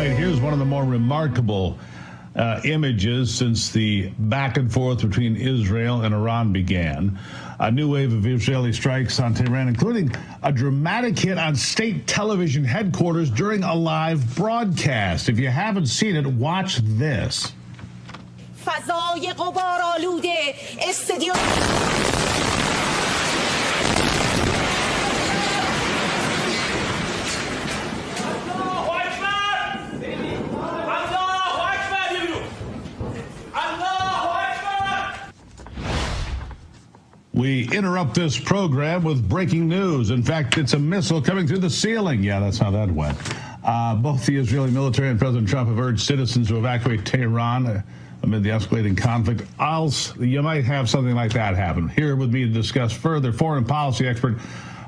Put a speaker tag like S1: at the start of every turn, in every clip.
S1: Here's one of the more remarkable images since the back and forth between Israel and Iran began. A new wave of Israeli strikes on Tehran, including a dramatic hit on state television headquarters during a live broadcast. If you haven't seen it, watch this. We interrupt this program with breaking news. In fact, it's a missile coming through the ceiling. Yeah, that's how that went. Both the Israeli military and President Trump have urged citizens to evacuate Tehran amid the escalating conflict. You might have something like that happen. Here with me to discuss further, foreign policy expert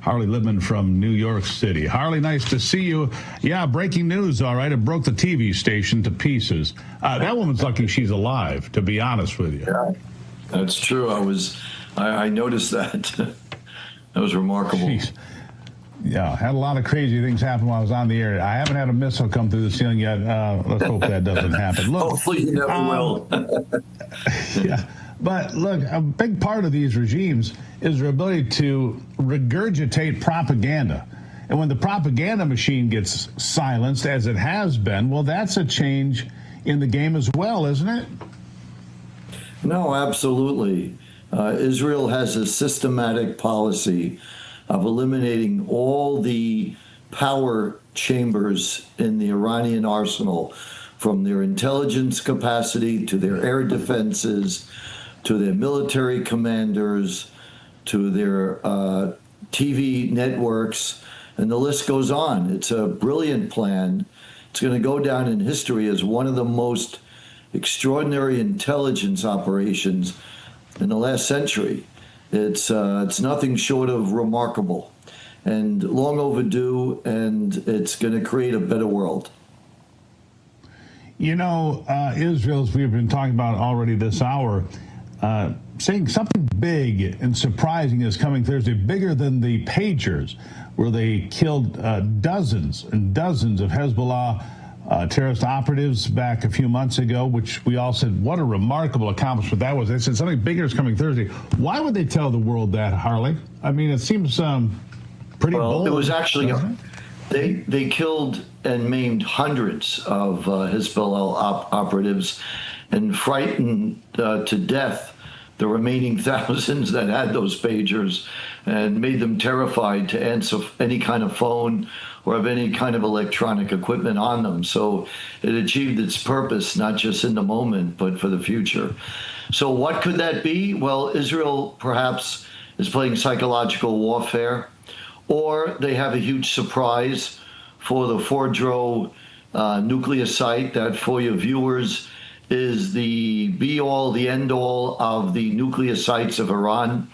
S1: Harley Lippman from New York City. Harley, nice to see you. Yeah, breaking news, all right. It broke the TV station to pieces. That woman's lucky she's alive, to be honest with you.
S2: Yeah, that's true. I noticed that. That was remarkable.
S1: Jeez. Yeah, had a lot of crazy things happen while I was on the air. I haven't had a missile come through the ceiling yet. Let's hope that doesn't happen. Look,
S2: hopefully you never will.
S1: Yeah, but look, a big part of these regimes is their ability to regurgitate propaganda. And when the propaganda machine gets silenced, as it has been, well, that's a change in the game as well, isn't it?
S2: No, absolutely. Israel has a systematic policy of eliminating all the power chambers in the Iranian arsenal, from their intelligence capacity to their air defenses, to their military commanders, to their TV networks, and the list goes on. It's a brilliant plan. It's going to go down in history as one of the most extraordinary intelligence operations in the last century. It's nothing short of remarkable and long overdue, and it's going to create a better world.
S1: You know, Israel, as we've been talking about already this hour, saying something big and surprising is coming Thursday, bigger than the pagers, where they killed dozens and dozens of Hezbollah terrorist operatives back a few months ago, which we all said, what a remarkable accomplishment that was. They said something bigger is coming Thursday. Why would they tell the world that, Harley? I mean, it seems pretty bold.
S2: It was actually, they killed and maimed hundreds of Hezbollah operatives and frightened to death the remaining thousands that had those pagers, and made them terrified to answer any kind of phone or have any kind of electronic equipment on them. So it achieved its purpose, not just in the moment, but for the future. So what could that be? Well, Israel perhaps is playing psychological warfare, or they have a huge surprise for the Fordow nuclear site that, for your viewers, is the be-all, the end-all of the nuclear sites of Iran.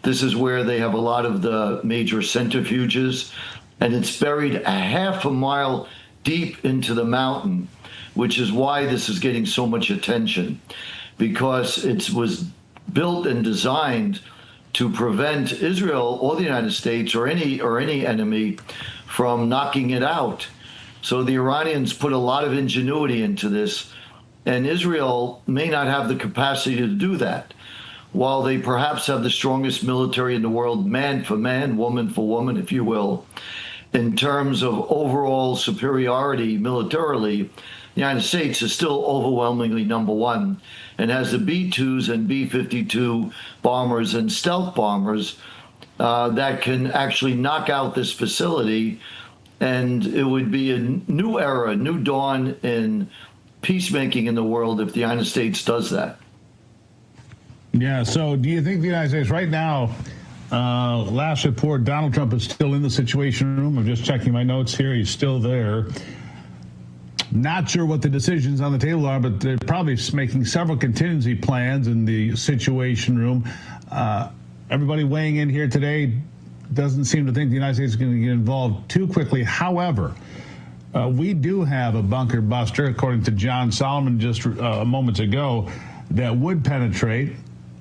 S2: This is where they have a lot of the major centrifuges, and it's buried a half a mile deep into the mountain, which is why this is getting so much attention, because it was built and designed to prevent Israel or the United States or any enemy from knocking it out. So the Iranians put a lot of ingenuity into this, and Israel may not have the capacity to do that. While they perhaps have the strongest military in the world, man for man, woman for woman, if you will, in terms of overall superiority militarily, the United States is still overwhelmingly number one and has the B-2s and B-52 bombers and stealth bombers that can actually knock out this facility. And it would be a new era, a new dawn in peacemaking in the world if the United States does that.
S1: Yeah, so do you think the United States right now, last report, Donald Trump is still in the Situation Room? I'm just checking my notes here. He's still there. Not sure what the decisions on the table are, but they're probably making several contingency plans in the Situation Room. Everybody weighing in here today doesn't seem to think the United States is going to get involved too quickly. However, we do have a bunker buster, according to John Solomon just moments ago, that would penetrate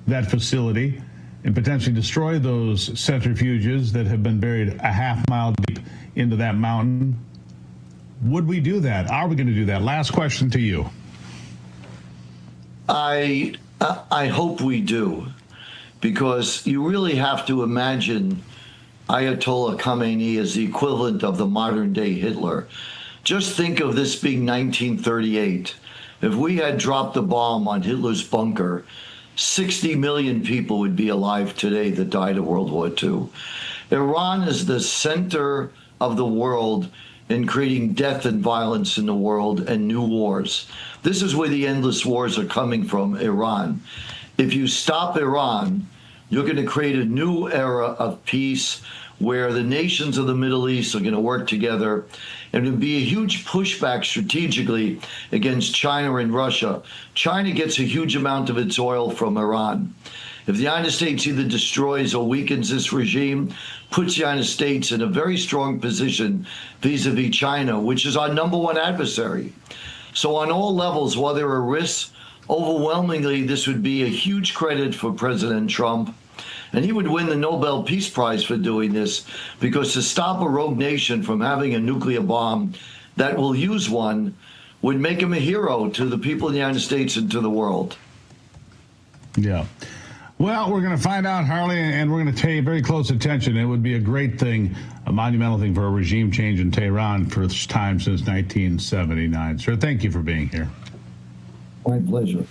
S1: that facility and potentially destroy those centrifuges that have been buried a half mile deep into that mountain. Would we do that? Are we going to do that? Last question to you.
S2: I hope we do, because you really have to imagine Ayatollah Khamenei as the equivalent of the modern day Hitler. Just think of this being 1938. If we had dropped the bomb on Hitler's bunker, 60 million people would be alive today that died of World War II. Iran is the center of the world in creating death and violence in the world and new wars. This is where the endless wars are coming from, Iran. If you stop Iran, you're going to create a new era of peace where the nations of the Middle East are going to work together, and it would be a huge pushback strategically against China and Russia. China gets a huge amount of its oil from Iran. If the United States either destroys or weakens this regime, puts the United States in a very strong position vis-a-vis China, which is our number one adversary. So on all levels, while there are risks, overwhelmingly, this would be a huge credit for President Trump. And he would win the Nobel Peace Prize for doing this, because to stop a rogue nation from having a nuclear bomb that will use one would make him a hero to the people in the United States and to the world.
S1: Yeah. Well, we're going to find out, Harley, and we're going to pay very close attention. It would be a great thing, a monumental thing for a regime change in Tehran for the first time since 1979. Sir, thank you for being here.
S2: My pleasure.